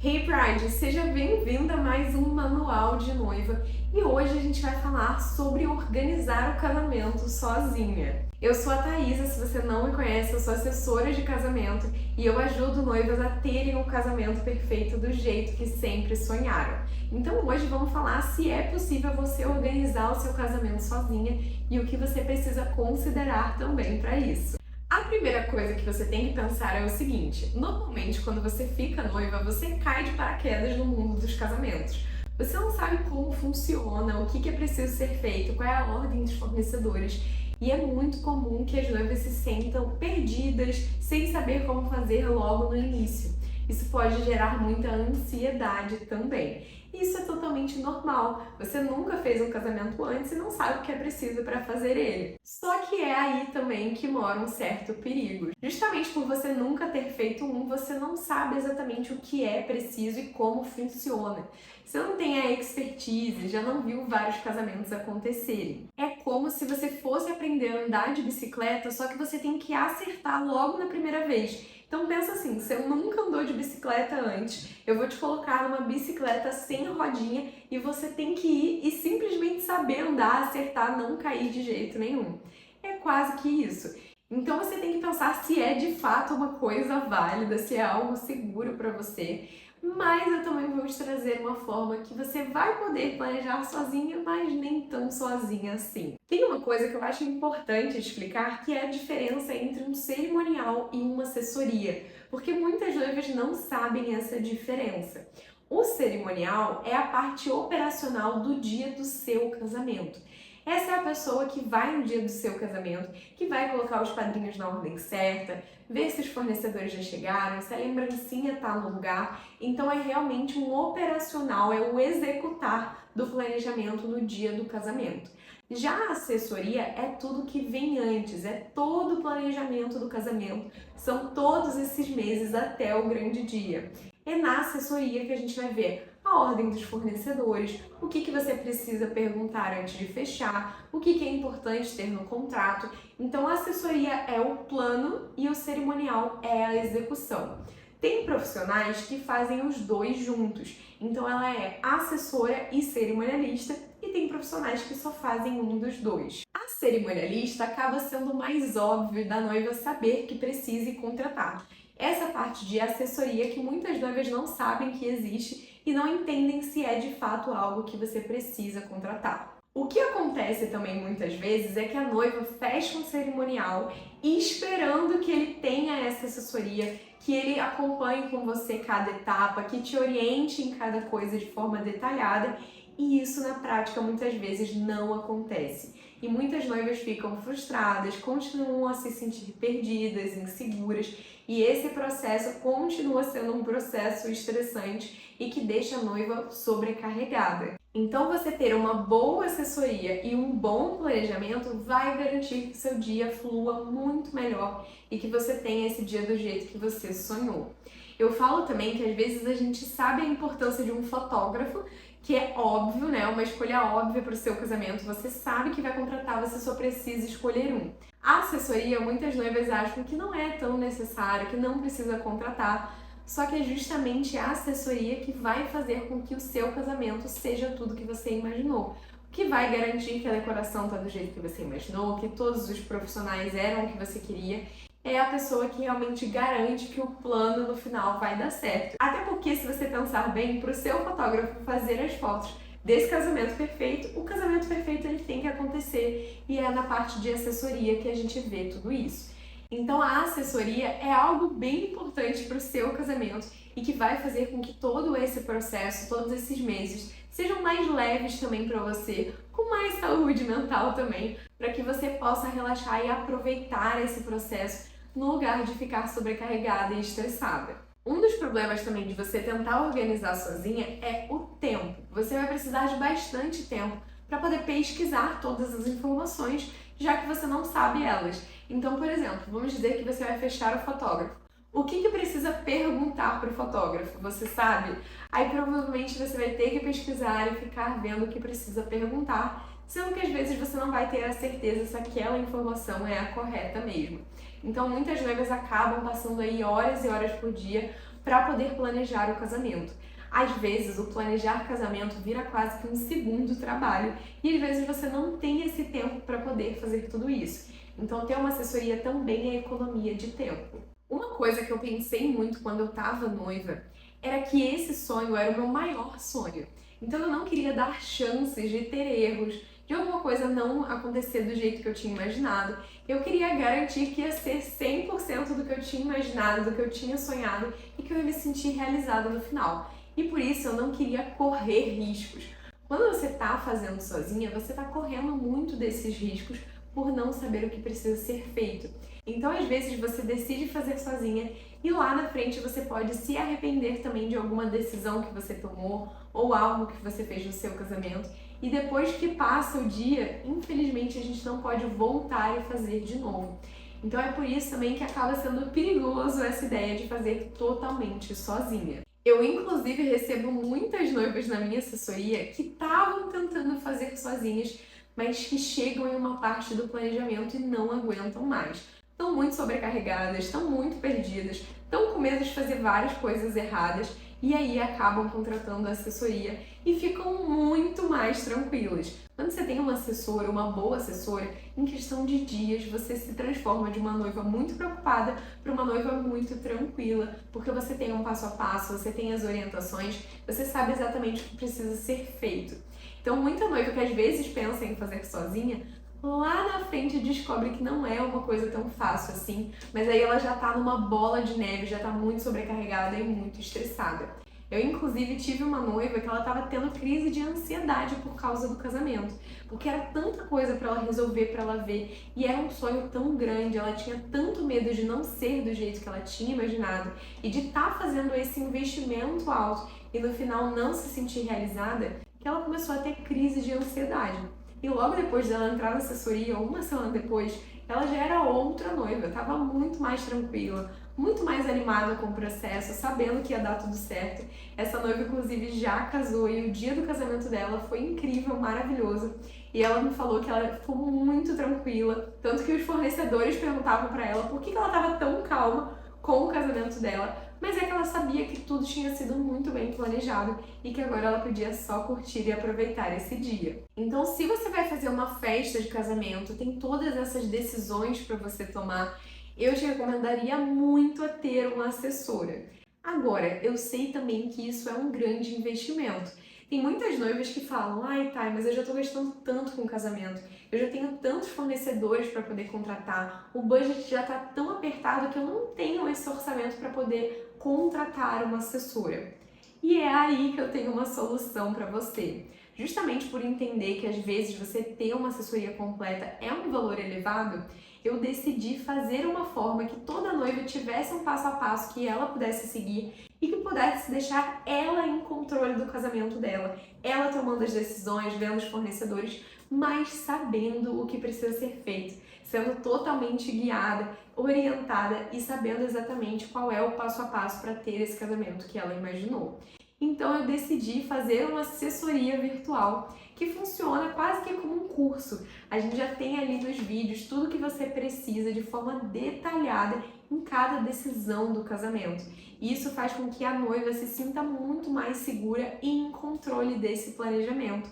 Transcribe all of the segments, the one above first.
Hey Bride, seja bem-vinda a mais um Manual de Noiva e hoje a gente vai falar sobre organizar o casamento sozinha. Eu sou a Thaisa, se você não me conhece, eu sou assessora de casamento e eu ajudo noivas a terem o casamento perfeito do jeito que sempre sonharam. Então hoje vamos falar se é possível você organizar o seu casamento sozinha e o que você precisa considerar também para isso. A primeira coisa que você tem que pensar é o seguinte: normalmente quando você fica noiva, você cai de paraquedas no mundo dos casamentos. Você não sabe como funciona, o que é preciso ser feito, qual é a ordem dos fornecedores. E é muito comum que as noivas se sentam perdidas, sem saber como fazer logo no início. Isso pode gerar muita ansiedade também. Isso é totalmente normal. Você nunca fez um casamento antes e não sabe o que é preciso para fazer ele. Só que é aí também que mora um certo perigo. Justamente por você nunca ter feito um, você não sabe exatamente o que é preciso e como funciona. Você não tem a expertise, já não viu vários casamentos acontecerem. É como se você fosse aprender a andar de bicicleta, só que você tem que acertar logo na primeira vez. Então pensa assim, você nunca andou de bicicleta antes, eu vou te colocar numa bicicleta sem rodinha e você tem que ir e simplesmente saber andar, acertar, não cair de jeito nenhum. É quase que isso. Então você tem que pensar se é de fato uma coisa válida, se é algo seguro para você. Mas eu também vou te trazer uma forma que você vai poder planejar sozinha, mas nem tão sozinha assim. Tem uma coisa que eu acho importante explicar, que é a diferença entre um cerimonial e uma assessoria, porque muitas noivas não sabem essa diferença. O cerimonial é a parte operacional do dia do seu casamento. Essa é a pessoa que vai no dia do seu casamento, que vai colocar os padrinhos na ordem certa, ver se os fornecedores já chegaram, se a lembrancinha está no lugar. Então é realmente um operacional, é o executar do planejamento no dia do casamento. Já a assessoria é tudo que vem antes, é todo o planejamento do casamento, são todos esses meses até o grande dia. É na assessoria que a gente vai ver a ordem dos fornecedores, o que você precisa perguntar antes de fechar, o que é importante ter no contrato. Então a assessoria é o plano e o cerimonial é a execução. Tem profissionais que fazem os dois juntos, então ela é assessora e cerimonialista, e tem profissionais que só fazem um dos dois. A cerimonialista acaba sendo mais óbvio da noiva saber que precisa e contratar. Essa parte de assessoria que muitas noivas não sabem que existe e não entendem se é de fato algo que você precisa contratar. O que acontece também muitas vezes é que a noiva fecha um cerimonial esperando que ele tenha essa assessoria, que ele acompanhe com você cada etapa, que te oriente em cada coisa de forma detalhada, e isso na prática muitas vezes não acontece. E muitas noivas ficam frustradas, continuam a se sentir perdidas, inseguras, e esse processo continua sendo um processo estressante e que deixa a noiva sobrecarregada. Então você ter uma boa assessoria e um bom planejamento vai garantir que seu dia flua muito melhor e que você tenha esse dia do jeito que você sonhou. Eu falo também que às vezes a gente sabe a importância de um fotógrafo, que é óbvio, né? Uma escolha óbvia para o seu casamento. Você sabe que vai contratar, você só precisa escolher um. A assessoria, muitas noivas acham que não é tão necessário, que não precisa contratar, só que é justamente a assessoria que vai fazer com que o seu casamento seja tudo que você imaginou. O que vai garantir que a decoração está do jeito que você imaginou, que todos os profissionais eram o que você queria. É a pessoa que realmente garante que o plano no final vai dar certo. Até porque, se você pensar bem, para o seu fotógrafo fazer as fotos desse casamento perfeito, o casamento perfeito ele tem que acontecer, e é na parte de assessoria que a gente vê tudo isso. Então a assessoria é algo bem importante para o seu casamento e que vai fazer com que todo esse processo, todos esses meses, sejam mais leves também para você, com mais saúde mental também, para que você possa relaxar e aproveitar esse processo no lugar de ficar sobrecarregada e estressada. Um dos problemas também de você tentar organizar sozinha é o tempo. Você vai precisar de bastante tempo para poder pesquisar todas as informações, já que você não sabe elas. Então, por exemplo, vamos dizer que você vai fechar o fotógrafo. O que precisa perguntar para o fotógrafo? Você sabe? Aí provavelmente você vai ter que pesquisar e ficar vendo o que precisa perguntar, sendo que às vezes você não vai ter a certeza se aquela informação é a correta mesmo. Então muitas noivas acabam passando aí horas e horas por dia para poder planejar o casamento. Às vezes, o planejar casamento vira quase que um segundo trabalho e às vezes você não tem esse tempo para poder fazer tudo isso. Então, ter uma assessoria também é economia de tempo. Uma coisa que eu pensei muito quando eu estava noiva era que esse sonho era o meu maior sonho. Então, eu não queria dar chances de ter erros, de alguma coisa não acontecer do jeito que eu tinha imaginado. Eu queria garantir que ia ser 100% do que eu tinha imaginado, do que eu tinha sonhado e que eu ia me sentir realizada no final. E por isso eu não queria correr riscos. Quando você está fazendo sozinha, você está correndo muito desses riscos por não saber o que precisa ser feito. Então, às vezes, você decide fazer sozinha e lá na frente você pode se arrepender também de alguma decisão que você tomou ou algo que você fez no seu casamento. E depois que passa o dia, infelizmente, a gente não pode voltar e fazer de novo. Então, é por isso também que acaba sendo perigoso essa ideia de fazer totalmente sozinha. Eu, inclusive, recebo muitas noivas na minha assessoria que estavam tentando fazer sozinhas, mas que chegam em uma parte do planejamento e não aguentam mais. Estão muito sobrecarregadas, estão muito perdidas, estão com medo de fazer várias coisas erradas e aí acabam contratando a assessoria e ficam muito mais tranquilas. Quando você tem uma assessora, uma boa assessora, em questão de dias você se transforma de uma noiva muito preocupada para uma noiva muito tranquila, porque você tem um passo a passo, você tem as orientações, você sabe exatamente o que precisa ser feito. Então, muita noiva que às vezes pensa em fazer sozinha, lá na frente descobre que não é uma coisa tão fácil assim, mas aí ela já tá numa bola de neve, já tá muito sobrecarregada e muito estressada. Eu, inclusive, tive uma noiva que ela tava tendo crise de ansiedade por causa do casamento, porque era tanta coisa para ela resolver, para ela ver, e era um sonho tão grande, ela tinha tanto medo de não ser do jeito que ela tinha imaginado e de estar fazendo esse investimento alto e no final não se sentir realizada, que ela começou a ter crise de ansiedade. E logo depois dela entrar na assessoria, uma semana depois, ela já era outra noiva, estava muito mais tranquila, muito mais animada com o processo, sabendo que ia dar tudo certo. Essa noiva, inclusive, já casou e o dia do casamento dela foi incrível, maravilhoso. E ela me falou que ela ficou muito tranquila, tanto que os fornecedores perguntavam para ela por que ela estava tão calma com o casamento dela, mas é que ela sabia que tudo tinha sido muito bem planejado e que agora ela podia só curtir e aproveitar esse dia. Então, se você vai fazer uma festa de casamento, tem todas essas decisões para você tomar, eu te recomendaria muito a ter uma assessora. Agora, eu sei também que isso é um grande investimento. Tem muitas noivas que falam, ai, Thay, mas eu já tô gastando tanto com o casamento, eu já tenho tantos fornecedores para poder contratar, o budget já tá tão apertado que eu não tenho esse orçamento para poder contratar uma assessora. E é aí que eu tenho uma solução para você. Justamente por entender que às vezes você ter uma assessoria completa é um valor elevado, eu decidi fazer uma forma que toda noiva tivesse um passo a passo que ela pudesse seguir e que pudesse deixar ela em controle do casamento dela, ela tomando as decisões, vendo os fornecedores, mas sabendo o que precisa ser feito, sendo totalmente guiada, orientada e sabendo exatamente qual é o passo a passo para ter esse casamento que ela imaginou. Então eu decidi fazer uma assessoria virtual que funciona quase que como um curso. A gente já tem ali nos vídeos tudo que você precisa de forma detalhada em cada decisão do casamento. E isso faz com que a noiva se sinta muito mais segura e em controle desse planejamento.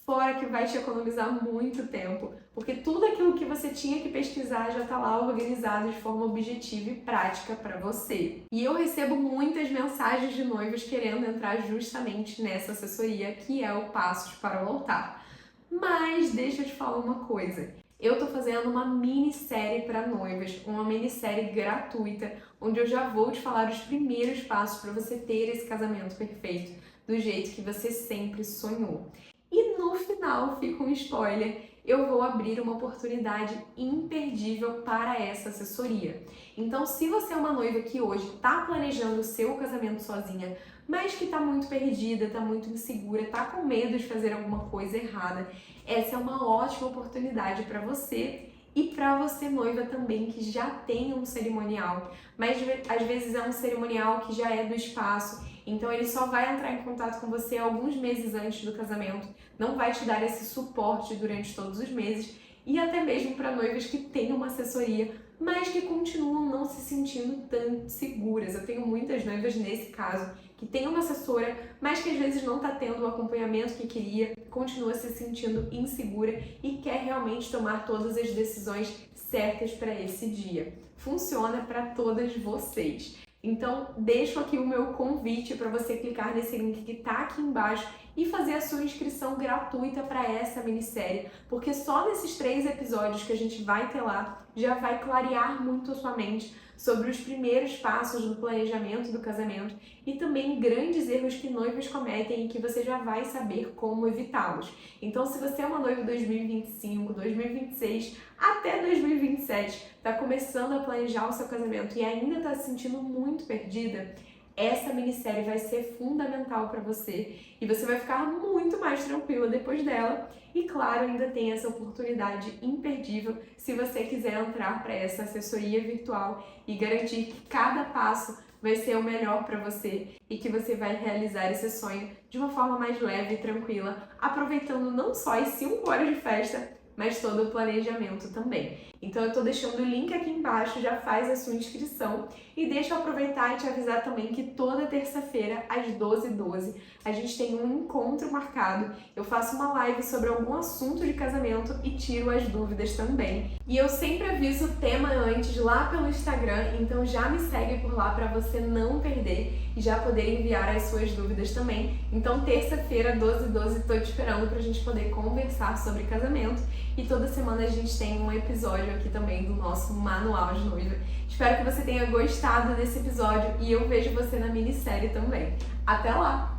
Fora que vai te economizar muito tempo, porque tudo aquilo que você tinha que pesquisar já está lá organizado de forma objetiva e prática para você. E eu recebo muitas mensagens de noivas querendo entrar justamente nessa assessoria, que é o Passos para o Altar. Mas deixa eu te falar uma coisa. Eu tô fazendo uma minissérie para noivas, uma minissérie gratuita, onde eu já vou te falar os primeiros passos para você ter esse casamento perfeito, do jeito que você sempre sonhou. E no final, fica um spoiler, eu vou abrir uma oportunidade imperdível para essa assessoria. Então, se você é uma noiva que hoje está planejando o seu casamento sozinha, mas que está muito perdida, está muito insegura, está com medo de fazer alguma coisa errada, essa é uma ótima oportunidade para você e para você noiva também que já tem um cerimonial, mas às vezes é um cerimonial que já é do espaço, então ele só vai entrar em contato com você alguns meses antes do casamento, não vai te dar esse suporte durante todos os meses e até mesmo para noivas que têm uma assessoria, mas que continuam não se sentindo tão seguras. Eu tenho muitas noivas nesse caso que tem uma assessora, mas que às vezes não está tendo o acompanhamento que queria, continua se sentindo insegura e quer realmente tomar todas as decisões certas para esse dia. Funciona para todas vocês. Então, deixo aqui o meu convite para você clicar nesse link que está aqui embaixo e fazer a sua inscrição gratuita para essa minissérie, porque só nesses 3 episódios que a gente vai ter lá já vai clarear muito a sua mente sobre os primeiros passos do planejamento do casamento e também grandes erros que noivas cometem e que você já vai saber como evitá-los. Então, se você é uma noiva 2025, 2026 até 2027, está começando a planejar o seu casamento e ainda está se sentindo muito perdida, essa minissérie vai ser fundamental para você e você vai ficar muito mais tranquila depois dela. E claro, ainda tem essa oportunidade imperdível se você quiser entrar para essa assessoria virtual e garantir que cada passo vai ser o melhor para você e que você vai realizar esse sonho de uma forma mais leve e tranquila, aproveitando não só as 5 horas de festa, mas todo o planejamento também. Então eu tô deixando o link aqui embaixo, já faz a sua inscrição e deixa eu aproveitar e te avisar também que toda terça-feira às 12h12 a gente tem um encontro marcado. Eu faço uma live sobre algum assunto de casamento e tiro as dúvidas também. E eu sempre aviso o tema antes lá pelo Instagram, então já me segue por lá para você não perder e já poder enviar as suas dúvidas também. Então terça-feira 12h12 tô te esperando pra gente poder conversar sobre casamento. E toda semana a gente tem um episódio aqui também do nosso Manual de Noiva. Espero que você tenha gostado desse episódio e eu vejo você na minissérie também. Até lá!